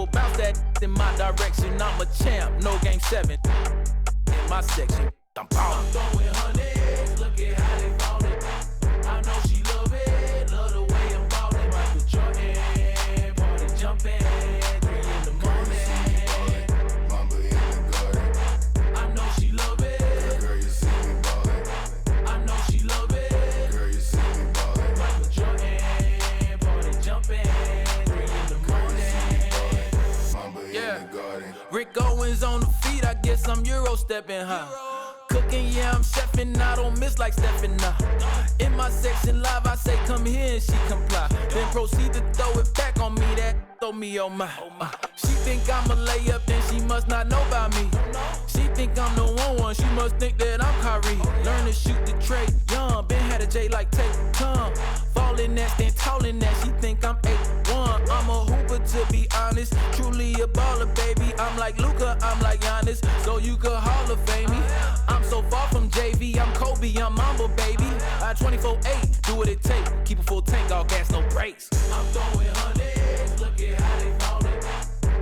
so bounce that in my direction. I'm a champ, no game 7 in my section. I'm throwing hundreds, look at how they ballin'. I know she love it, love the way I'm ballin'. Michael Jordan, party jumping, 3 in the morning. Mamba in the garden. I know she love it. Girl, you see me ballin'. I know she love it. Girl, you see me ballin'. Michael Jordan, party jumping, 3 in the morning. Mamba in the garden. Rick Owens on the feet, I guess I'm Euro stepping high. Cooking, yeah, I'm chefing, I don't miss like Stephen now. In my section live, I say come here and she comply. Then proceed to throw it back on me, that throw me on my. She think I'm a layup, then she must not know about me. She think I'm the one, she must think that I'm Kyrie. Learn to shoot the tray, young, been had a J like take come. Falling that, then tallin' that, she think I'm 8'1". I'm a hooper to be honest, truly a baller, baby. I'm like Luka, I'm like Giannis, so you could Hall of Fame me. I'm so far from JV, I'm Kobe, I'm Mamba, baby. I 24/8, do what it take, keep a full tank, all gas, no brakes. I'm throwing hundreds, look at how they ballin'.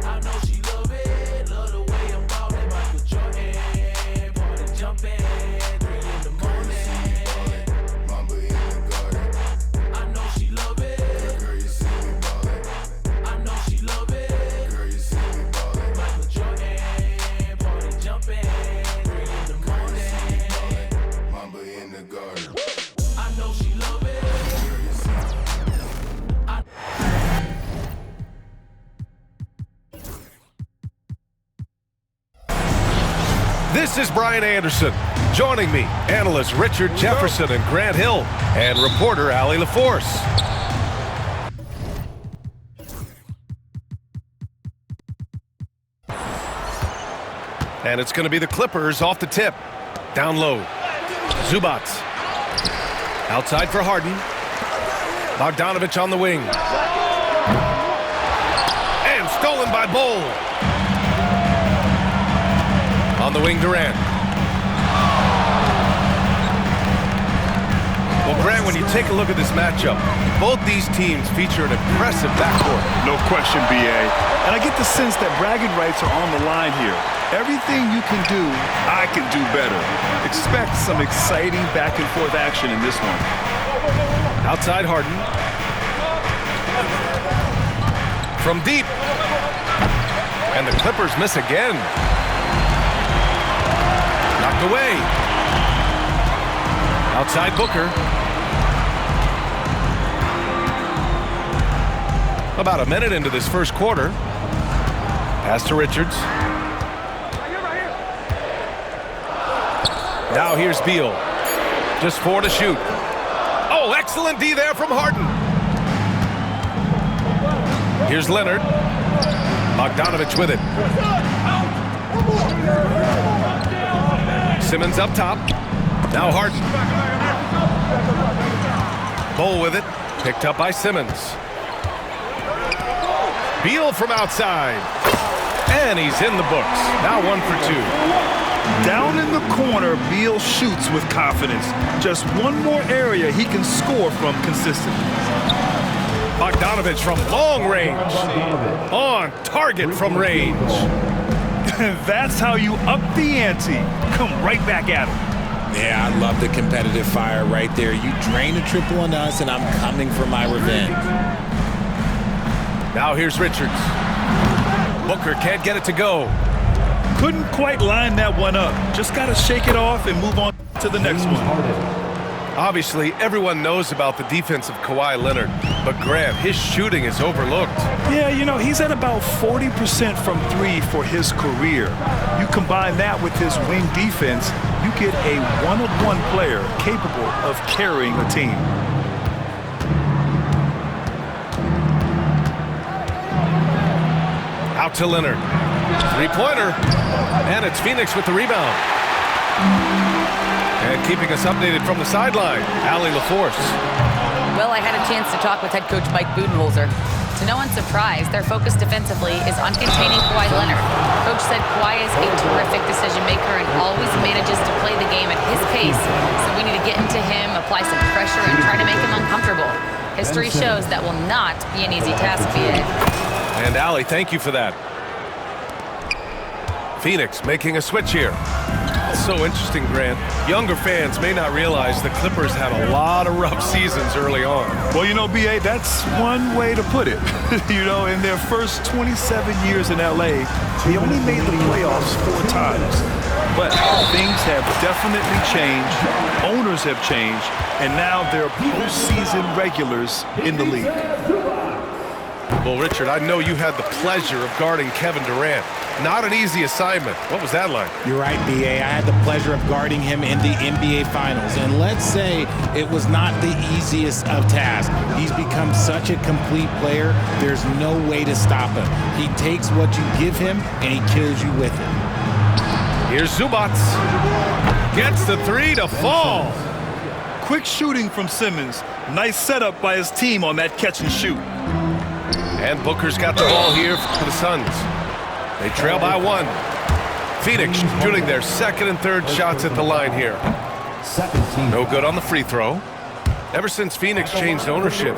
I know she love it, love the way I'm ballin'. Michael Jordan, party jumping, 3 in the morning. Mamba in the garden. I know she love it. Girl, you see me ballin'. I know she love it. Girl, you see me ballin'. Michael Jordan, party jumping, 3 in the morning. Mamba in the garden. I know she love it. Girl, you see me. This is Brian Anderson. Joining me, analysts Richard Jefferson and Grant Hill, and reporter Allie LaForce. And it's going to be the Clippers off the tip. Down low. Zubac. Outside for Harden. Bogdanovich on the wing. And stolen by Bol. On the wing, Durant. Well, Grant, when you take a look at this matchup, both these teams feature an impressive backcourt. No question, BA. And I get the sense that bragging rights are on the line here. Everything you can do, I can do better. Expect some exciting back-and-forth action in this one. Outside Harden. From deep. And the Clippers miss again. Knocked away. Outside Booker. About a minute into this first quarter. Pass to Richards. Now here's Beal. Just 4 to shoot. Oh, excellent D there from Harden. Here's Leonard. Bogdanovich with it. Simmons up top. Now Harden. Bol with it. Picked up by Simmons. Beal from outside. And he's in the books. Now 1 for 2. Down in the corner, Beal shoots with confidence. Just one more area he can score from consistently. Bogdanovich from long range. On target from range. That's how you up the ante. Come right back at him. Yeah, I love the competitive fire right there. You drain a triple on us, and I'm coming for my revenge. Now here's Richards. Booker can't get it to go. Couldn't quite line that one up. Just got to shake it off and move on to the next one. Obviously, everyone knows about the defense of Kawhi Leonard, but Grant, his shooting is overlooked. Yeah, you know, he's at about 40% from 3 for his career. You combine that with his wing defense, you get a one-on-one player capable of carrying a team. Out to Leonard. Three-pointer. And it's Phoenix with the rebound. And keeping us updated from the sideline, Allie LaForce. Well, I had a chance to talk with head coach Mike Budenholzer. To no one's surprise, their focus defensively is on containing Kawhi Leonard. Coach said Kawhi is a terrific decision maker and always manages to play the game at his pace. So we need to get into him, apply some pressure, and try to make him uncomfortable. History shows that will not be an easy task, BA. And Allie, thank you for that. Phoenix making a switch here. It's so interesting, Grant. Younger fans may not realize the Clippers had a lot of rough seasons early on. Well, you know, B.A., that's one way to put it. You know, in their first 27 years in L.A., they only made the playoffs 4 times. But things have definitely changed. Owners have changed. And now they're postseason regulars in the league. Well, Richard, I know you had the pleasure of guarding Kevin Durant. Not an easy assignment. What was that like? You're right, B.A. I had the pleasure of guarding him in the NBA Finals. And let's say it was not the easiest of tasks. He's become such a complete player, there's no way to stop him. He takes what you give him, and he kills you with it. Here's Zubac. Gets the 3 to fall. Quick shooting from Simmons. Nice setup by his team on that catch and shoot. And Booker's got the ball here for the Suns. They trail by 1. Phoenix shooting their second and third shots at the line here. No good on the free throw. Ever since Phoenix changed ownership,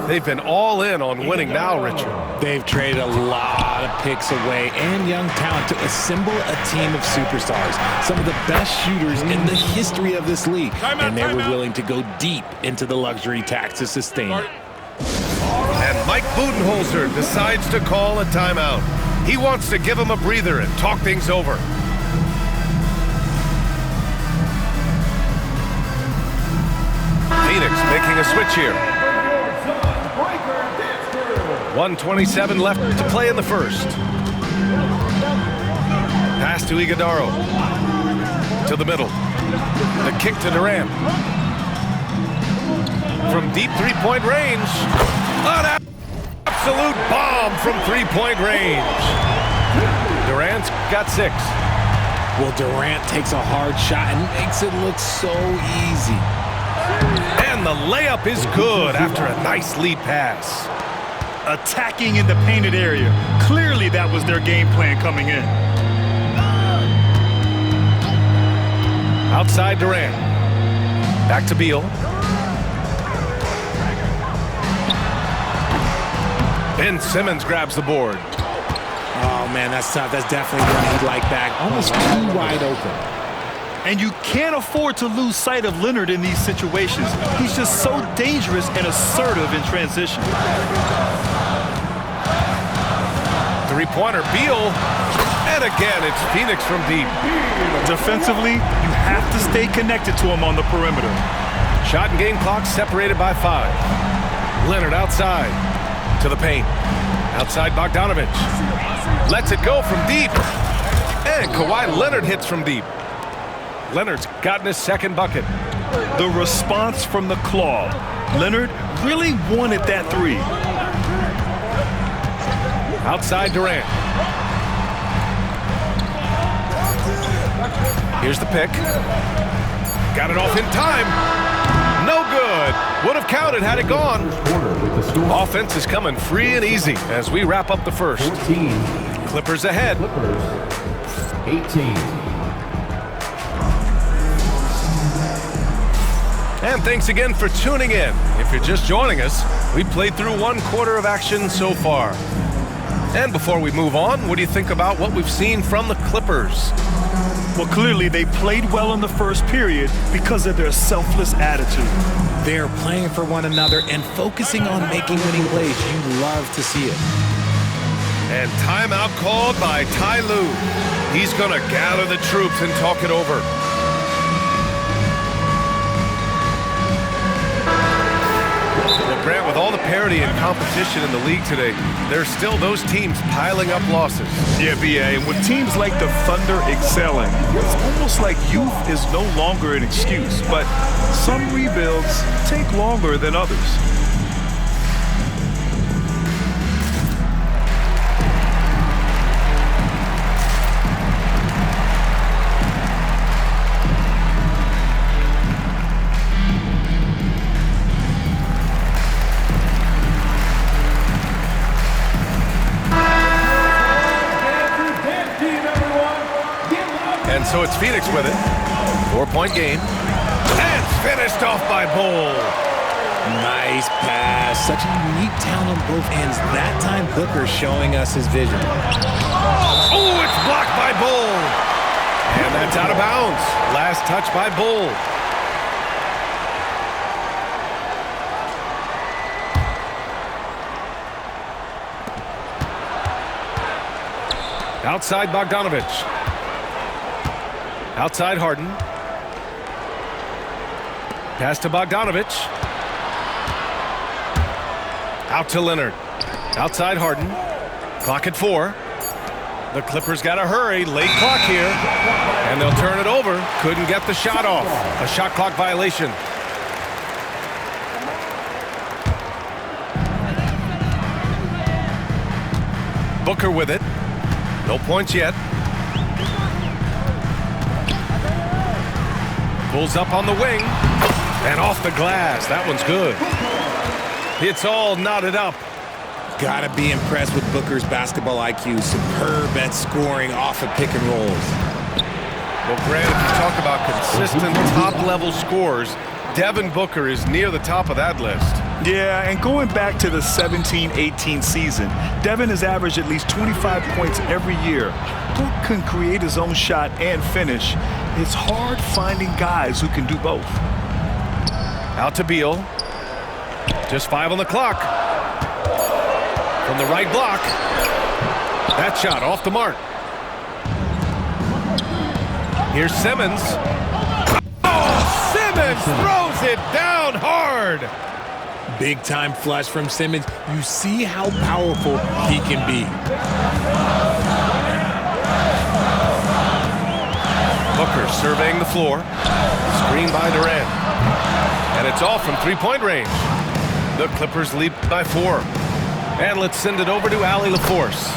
they've been all in on winning now, Richard. They've traded a lot of picks away and young talent to assemble a team of superstars. Some of the best shooters in the history of this league. And they were willing to go deep into the luxury tax to sustain it. And Mike Budenholzer decides to call a timeout. He wants to give him a breather and talk things over. Phoenix making a switch here. 1:27 left to play in the first. Pass to Iguodaro. To the middle. The kick to Durant. From deep three-point range. An absolute bomb from three-point range. Durant's got 6. Well, Durant takes a hard shot and makes it look so easy. And the layup is good after a nice lead pass. Attacking in the painted area. Clearly that was their game plan coming in. Outside Durant. Back to Beal. Ben Simmons grabs the board. Oh, man, that's tough. That's definitely one he'd like back. Almost too wide open. And you can't afford to lose sight of Leonard in these situations. He's just so dangerous and assertive in transition. Three-pointer, Beal. And again, it's Phoenix from deep. Defensively, you have to stay connected to him on the perimeter. Shot and game clock separated by 5. Leonard outside. To the paint. Outside Bogdanovic. Lets it go from deep. And Kawhi Leonard hits from deep. Leonard's gotten his second bucket. The response from the claw. Leonard really wanted that 3. Outside Durant. Here's the pick. Got it off in time. No good. Would have counted had it gone. Offense is coming free and easy as we wrap up the first. Clippers ahead. 18. And thanks again for tuning in. If you're just joining us, we played through 1 quarter of action so far. And before we move on, what do you think about what we've seen from the Clippers? Well, clearly they played well in the first period because of their selfless attitude. They're playing for one another and focusing on making winning plays. You love to see it. And timeout called by Ty Lue. He's going to gather the troops and talk it over. Well, Grant, with all the parity and competition in the league today, there's still those teams piling up losses. Yeah, B.A., and with teams like the Thunder excelling, it's almost like youth is no longer an excuse, but some rebuilds take longer than others. And so it's Phoenix with it. 4-point game. And finished off by Bol. Nice pass. Such a unique talent on both ends. That time, Booker showing us his vision. Oh, it's blocked by Bull. And that's out of bounds. Last touch by Bull. Outside Bogdanovich. Outside Harden. Pass to Bogdanovich. Out to Leonard. Outside Harden. Clock at 4. The Clippers got to hurry. Late clock here. And they'll turn it over. Couldn't get the shot off. A shot clock violation. Booker with it. No points yet. Pulls up on the wing. And off the glass. That one's good. It's all knotted up. Gotta be impressed with Booker's basketball IQ. Superb at scoring off of pick and rolls. Well, Grant, if you talk about consistent top-level scores, Devin Booker is near the top of that list. Yeah, and going back to the 17-18 season, Devin has averaged at least 25 points every year. Book can create his own shot and finish. It's hard finding guys who can do both. Out to Beal. Just 5 on the clock. From the right block. That shot off the mark. Here's Simmons. Oh, Simmons throws it down hard. Big time flush from Simmons. You see how powerful he can be. Booker surveying the floor. Screen by Durant. And it's off from three-point range. The Clippers lead by 4. And let's send it over to Allie LaForce.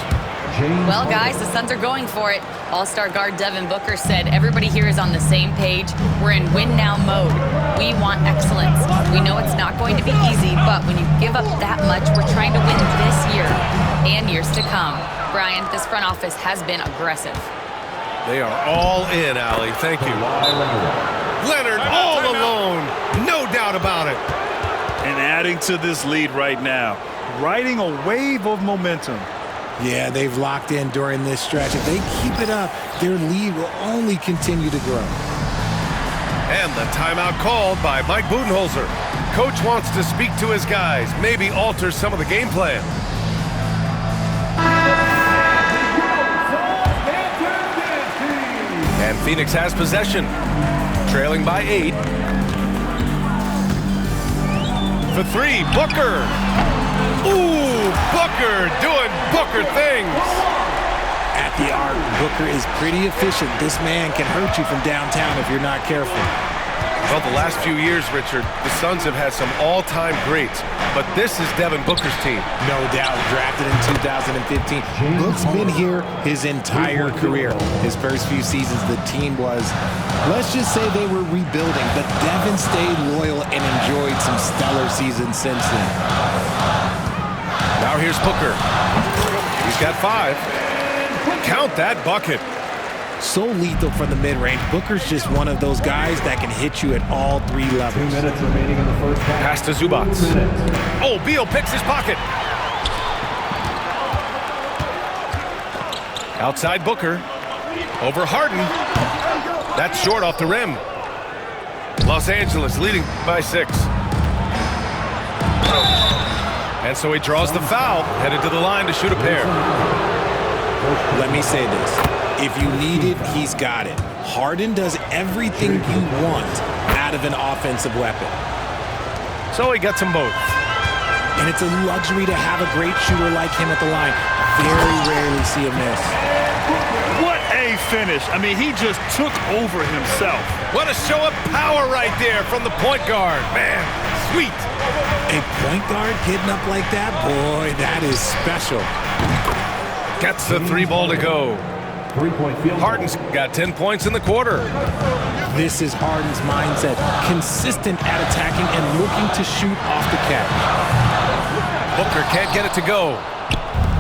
Well, guys, the Suns are going for it. All-star guard Devin Booker said everybody here is on the same page. We're in win-now mode. We want excellence. We know it's not going to be easy, but when you give up that much, we're trying to win this year and years to come. Brian, this front office has been aggressive. They are all in, Allie. Thank you. Leonard all alone. No doubt about it. And adding to this lead right now, riding a wave of momentum. Yeah, they've locked in during this stretch. If they keep it up, their lead will only continue to grow. And the timeout called by Mike Budenholzer. Coach wants to speak to his guys, maybe alter some of the game plan. And Phoenix has possession, trailing by 8. For 3, Booker. Ooh, Booker doing Booker things. At the arc, Booker is pretty efficient. This man can hurt you from downtown if you're not careful. Well, the last few years, Richard, the Suns have had some all-time greats, but this is Devin Booker's team. No doubt, drafted in 2015. Book's been here his entire career. His first few seasons, the team was, let's just say they were rebuilding, but Devin stayed loyal and enjoyed some stellar seasons since then. Now here's Booker. He's got 5. Count that bucket. So lethal from the mid-range. Booker's just one of those guys that can hit you at all 3 levels. 2 minutes remaining in the first half. Pass to Zubac. Oh, Beal picks his pocket. Outside Booker. Over Harden. That's short off the rim. Los Angeles leading by 6. And so he draws the foul, headed to the line to shoot a pair. Let me say this. If you need it, he's got it. Harden does everything you want out of an offensive weapon. So he gets them both. And it's a luxury to have a great shooter like him at the line. Very rarely see a miss. What a finish. I mean, he just took over himself. What a show of power right there from the point guard. Man, sweet. A point guard getting up like that? Boy, that is special. Gets the 3 ball to go. 3-point field. Harden's got 10 points in the quarter. This is Harden's mindset. Consistent at attacking and looking to shoot off the catch. Booker can't get it to go.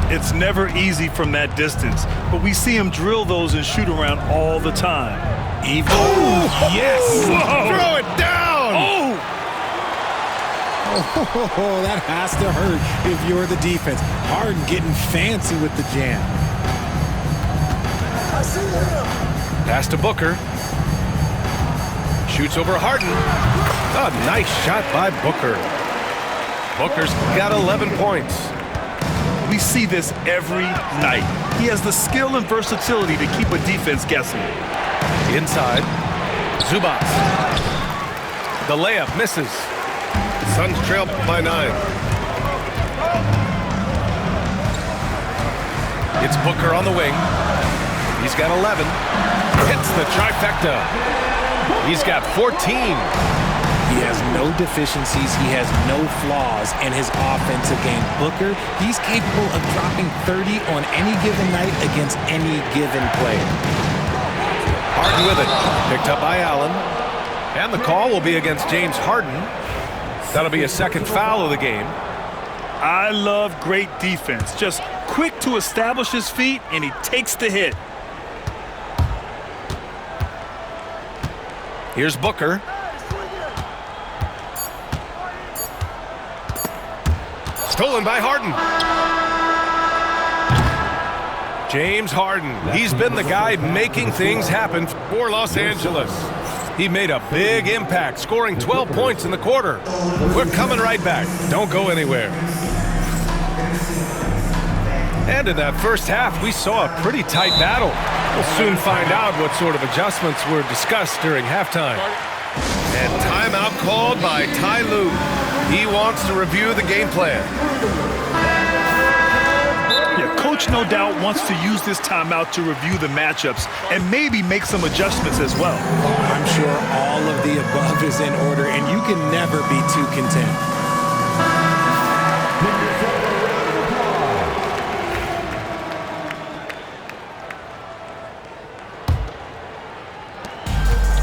It's never easy from that distance, but we see him drill those and shoot around all the time. Yes! Whoa. Throw it down! Oh! Oh, that has to hurt if you're the defense. Harden getting fancy with the jam. Pass to Booker. Shoots over Harden. A nice shot by Booker. Booker's got 11 points. We see this every night. He has the skill and versatility to keep a defense guessing. Inside. Zubac. The layup misses. Suns trail by 9. It's Booker on the wing. He's got 11. Hits the trifecta. He's got 14. He has no deficiencies. He has no flaws in his offensive game. Booker, he's capable of dropping 30 on any given night against any given player. Harden with it. Picked up by Allen. And the call will be against James Harden. That'll be a second foul of the game. I love great defense. Just quick to establish his feet, and he takes the hit. Here's Booker. Stolen by Harden. James Harden. He's been the guy making things happen for Los Angeles. He made a big impact, scoring 12 points in the quarter. We're coming right back. Don't go anywhere. And in that first half, we saw a pretty tight battle. We'll soon find out what sort of adjustments were discussed during halftime. And timeout called by Ty Lue. He wants to review the game plan. Yeah, Coach no doubt wants to use this timeout to review the matchups and maybe make some adjustments as well. I'm sure all of the above is in order, and you can never be too content.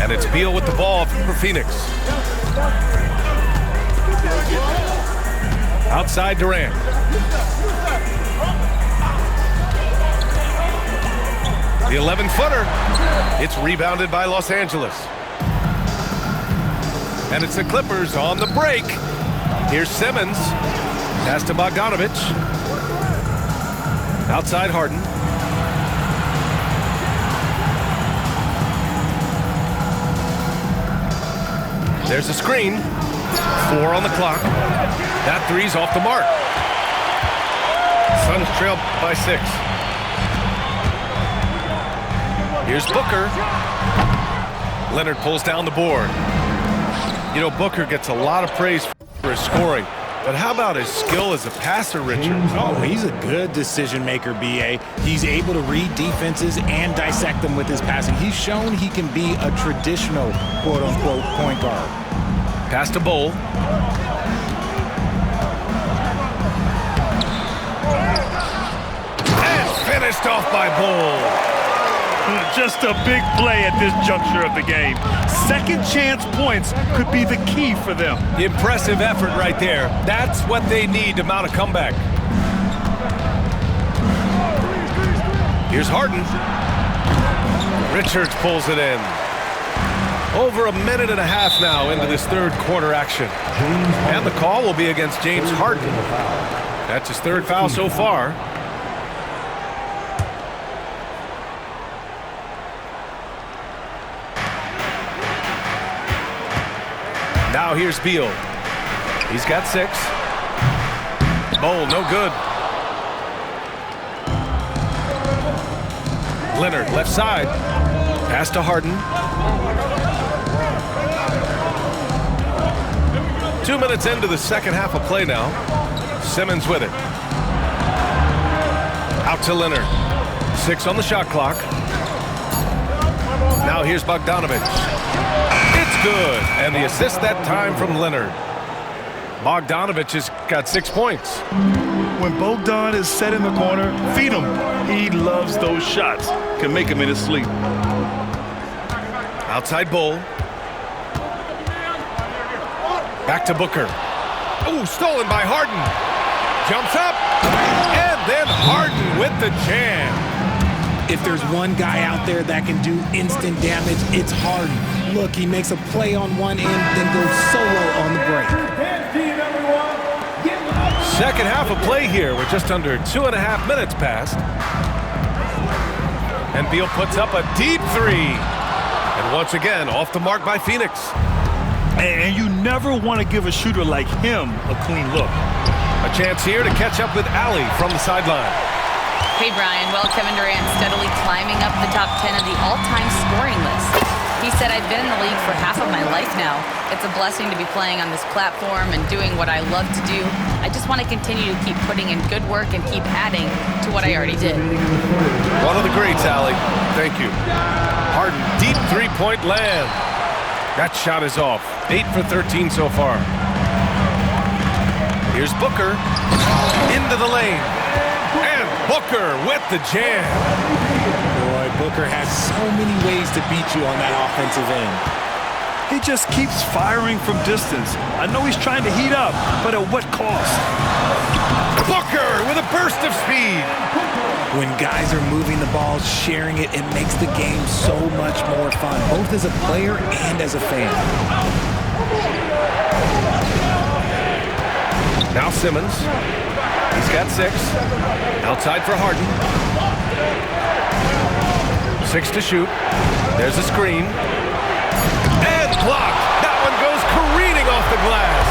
And it's Beal with the ball for Phoenix. Outside Durant. The 11-footer. It's rebounded by Los Angeles. And it's the Clippers on the break. Here's Simmons. Pass to Bogdanovic. Outside Harden. There's a screen. 4 on the clock. That three's off the mark. Suns trail by 6. Here's Booker. Leonard pulls down the board. You know, Booker gets a lot of praise for his scoring. But how about his skill as a passer, Richard? Oh, he's a good decision maker, B.A. He's able to read defenses and dissect them with his passing. He's shown he can be a traditional, quote-unquote, point guard. Pass to Bol. And finished off by Bol. Just a big play at this juncture of the game. Second chance points could be the key for them. Impressive effort right there. That's what they need to mount a comeback. Here's Harden. Richards pulls it in. Over a minute and a half now into this third quarter action. And the call will be against James Harden. That's his third foul so far. Now here's Beal. He's got 6. Bol, no good. Leonard, left side. Pass to Harden. 2 minutes into the second half of play now. Simmons with it. Out to Leonard. 6 on the shot clock. Now here's Bogdanovic. It's good. And the assist that time from Leonard. Bogdanovic has got 6 points. When Bogdan is set in the corner, feed him. He loves those shots. Can make him in his sleep. Outside Bol. Back to Booker. Oh, stolen by Harden. Jumps up. And then Harden with the jam. If there's one guy out there that can do instant damage, it's Harden. Look, he makes a play on one end, then goes solo on the break. Second half of play here with just under 2.5 minutes passed. And Beal puts up a deep three. And once again, off the mark by Phoenix. And you never want to give a shooter like him a clean look. A chance here to catch up with Allie from the sideline. Hey, Brian. Well, Kevin Durant steadily climbing up the top 10 of the all-time scoring list. He said, I've been in the league for half of my life now. It's a blessing to be playing on this platform and doing what I love to do. I just want to continue to keep putting in good work and keep adding to what I already did. One of the greats, Allie. Thank you. Harden, deep three-point land. That shot is off. 8 for 13 so far. Here's Booker. Into the lane. And Booker with the jam. Boy, Booker has so many ways to beat you on that offensive end. He just keeps firing from distance. I know he's trying to heat up, but at what cost? Booker with a burst of speed. When guys are moving the ball, sharing it, it makes the game so much more fun, both as a player and as a fan. Now Simmons. He's got 6. Outside for Harden. 6 to shoot. There's a screen. And blocked. That one goes careening off the glass.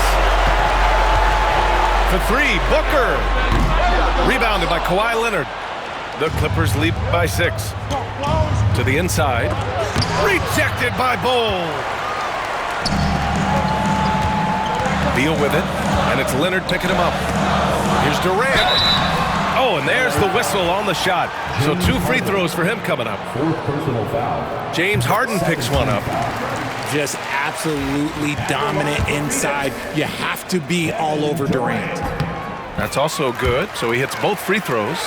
For 3, Booker. Rebounded by Kawhi Leonard. The Clippers lead by 6. To the inside. Rejected by Bol. Beal with it. And it's Leonard picking him up. Here's Durant. Oh, and there's the whistle on the shot. So 2 free throws for him coming up. 4th personal foul. James Harden picks one up. Just absolutely dominant inside. You have to be all over Durant. That's also good. So he hits both free throws.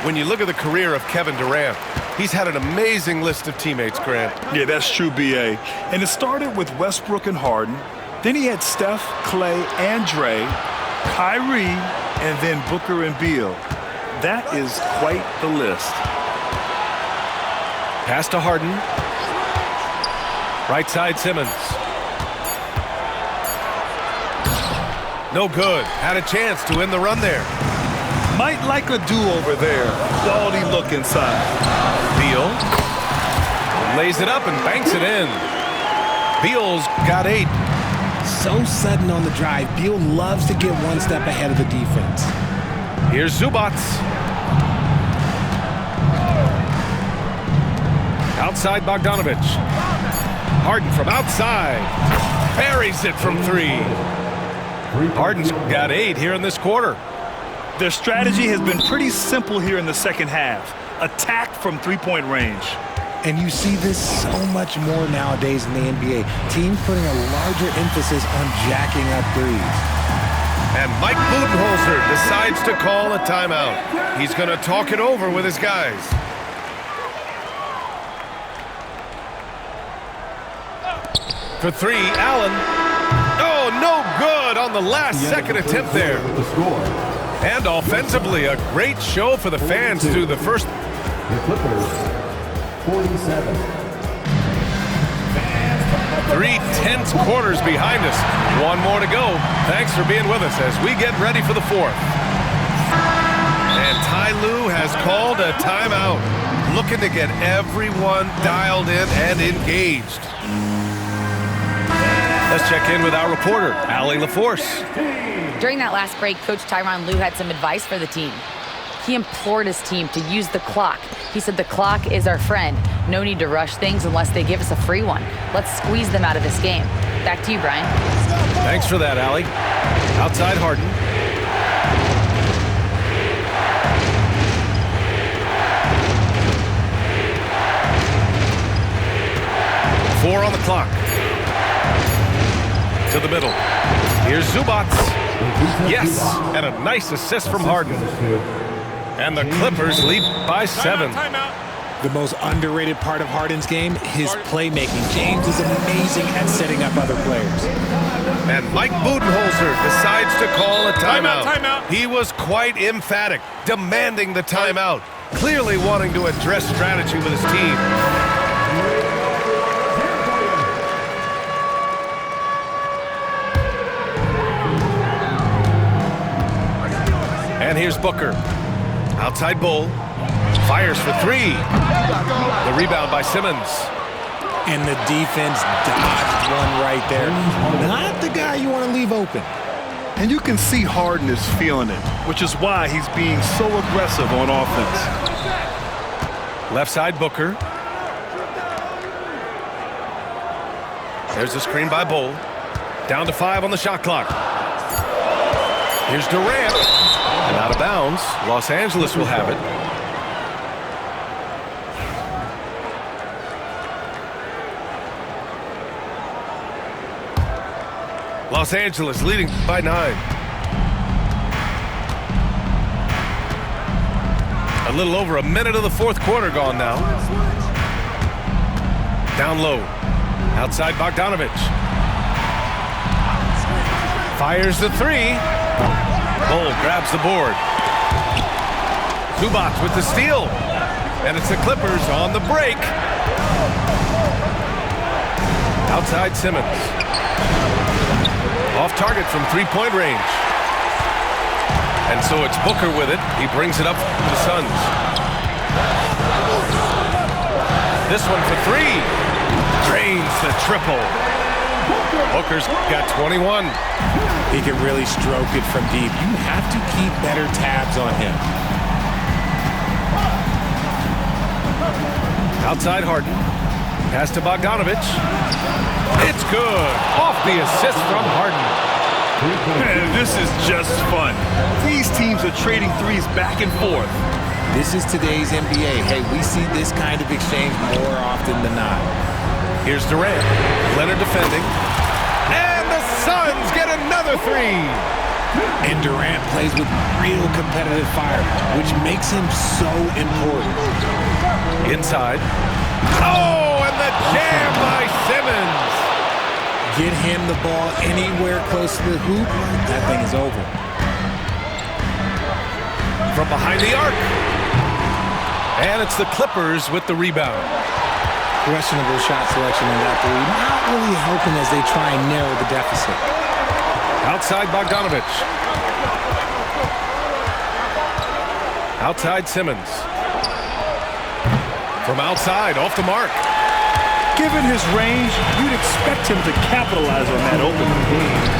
When you look at the career of Kevin Durant, he's had an amazing list of teammates, Grant. Yeah, that's true, B.A. And it started with Westbrook and Harden. Then he had Steph, Clay, and Dre, Kyrie, and then Booker and Beal. That is quite the list. Pass to Harden. Right side Simmons. No good. Had a chance to end the run there. Might like a do-over there. Quality look inside. Beal lays it up and banks it in. Beal's got 8. So sudden on the drive. Beal loves to get one step ahead of the defense. Here's Zubac. Outside Bogdanovic. Harden from outside. Buries it from 3. Harden's got 8 here in this quarter. Their strategy has been pretty simple here in the second half. Attack from three-point range. And you see this so much more nowadays in the NBA. Teams putting a larger emphasis on jacking up threes. And Mike Budenholzer decides to call a timeout. He's going to talk it over with his guys. For 3, Allen. Oh, no good on the last second attempt there. The score. And offensively, a great show for the fans through the first. The Clippers, 47. 3 tense quarters behind us. 1 more to go. Thanks for being with us as we get ready for the 4th. And Ty Lue has called a timeout, looking to get everyone dialed in and engaged. Let's check in with our reporter, Allie LaForce. During that last break, Coach Tyronn Lue had some advice for the team. He implored his team to use the clock. He said the clock is our friend. No need to rush things unless they give us a free one. Let's squeeze them out of this game. Back to you, Brian. Thanks for that, Allie. Outside Harden. Four on the clock. To the middle. Here's Zubac. Yes, and a nice assist from Harden. And the Clippers lead by 7. The most underrated part of Harden's game, his playmaking. James is amazing at setting up other players. And Mike Budenholzer decides to call a timeout. He was quite emphatic, demanding the timeout, clearly wanting to address strategy with his team. And here's Booker. Outside Bull. Fires for three. The rebound by Simmons. And the defense dodged one right there. Not the guy you want to leave open. And you can see Harden is feeling it, which is why he's being so aggressive on offense. Left side Booker. There's a screen by Bull. Down to 5 on the shot clock. Here's Durant. And out of bounds. Los Angeles will have it. Los Angeles leading by 9. A little over a minute of the fourth quarter gone now. Down low. Outside Bogdanovic. Fires the three. Bull grabs the board. Zubac with the steal. And it's the Clippers on the break. Outside Simmons. Off target from three-point range. And so it's Booker with it. He brings it up to the Suns. This one for three. Drains the triple. Booker's got 21. He can really stroke it from deep. You have to keep better tabs on him. Outside Harden. Pass to Bogdanovic. It's good. Off the assist from Harden. Man, this is just fun. These teams are trading threes back and forth. This is today's NBA. Hey, we see this kind of exchange more often than not. Here's Durant. Leonard defending. And the Suns get another three. And Durant plays with real competitive fire, which makes him so important. Inside. Oh, and the jam by Simmons. Get him the ball anywhere close to the hoop, that thing is over. From behind the arc. And it's the Clippers with the rebound. Questionable shot selection in that three. Not really helping as they try and narrow the deficit. Outside Bogdanovic. Outside Simmons. From outside, off the mark. Given his range, you'd expect him to capitalize on that opening.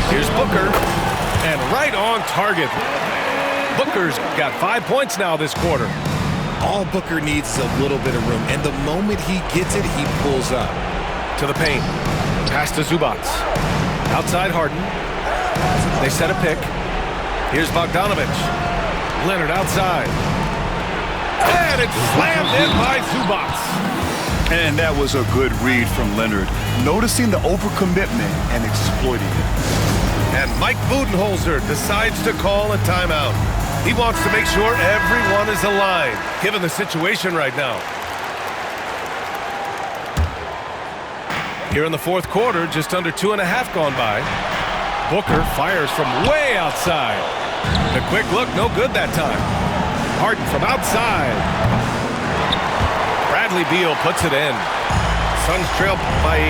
Here's Booker. And right on target. Booker's got 5 points now this quarter. All Booker needs is a little bit of room, and the moment he gets it, he pulls up. To the paint. Pass to Zubac. Outside Harden. They set a pick. Here's Bogdanovic. Leonard outside. And it's slammed in by Zubac. And that was a good read from Leonard, noticing the overcommitment and exploiting it. And Mike Budenholzer decides to call a timeout. He wants to make sure everyone is aligned, given the situation right now. Here in the fourth quarter, just under 2.5 gone by. Booker fires from way outside. The quick look, no good that time. Harden from outside. Bradley Beal puts it in. Suns trail by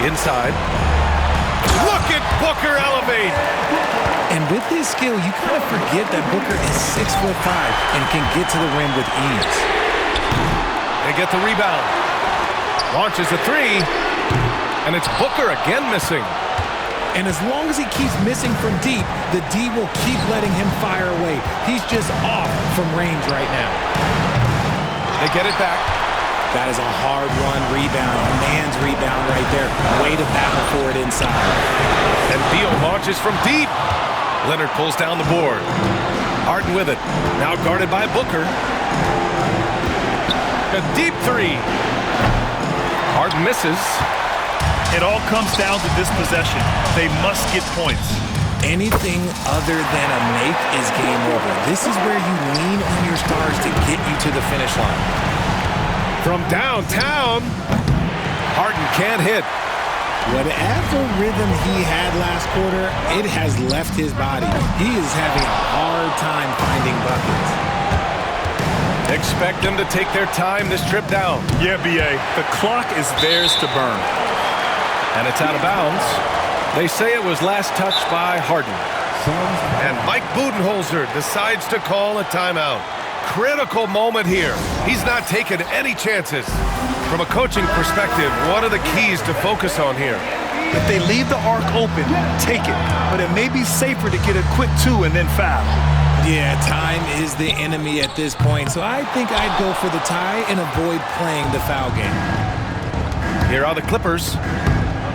8. Inside. Look at Booker elevate. And with his skill, you kind of forget that Booker is 6'5" and can get to the rim with ease. They get the rebound. Launches a three. And it's Booker again missing. And as long as he keeps missing from deep, the D will keep letting him fire away. He's just off from range right now. They get it back. That is a hard-won rebound, a man's rebound right there. Way to battle for it inside. And Beal launches from deep. Leonard pulls down the board. Harden with it. Now guarded by Booker. A deep three. Harden misses. It all comes down to this possession. They must get points. Anything other than a make is game over. This is where you lean on your stars to get you to the finish line. From downtown, Harden can't hit. Whatever rhythm he had last quarter, it has left his body. He is having a hard time finding buckets. Expect them to take their time this trip down. Yeah, B.A., the clock is theirs to burn. And it's out of bounds. They say it was last touched by Harden. And Mike Budenholzer decides to call a timeout. Critical moment here. He's not taking any chances. From a coaching perspective, what are the keys to focus on here? If they leave the arc open, take it. But it may be safer to get a quick 2 and then foul. Yeah, time is the enemy at this point, so I think I'd go for the tie and avoid playing the foul game. Here are the Clippers.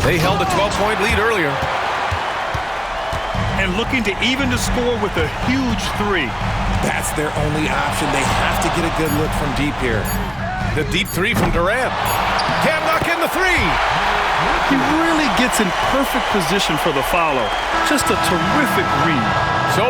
They held a 12-point lead earlier. And looking to even the score with a huge 3. That's their only option. They have to get a good look from deep here. The deep 3 from Durant. Can't knock in the 3. He really gets in perfect position for the follow. Just a terrific read. So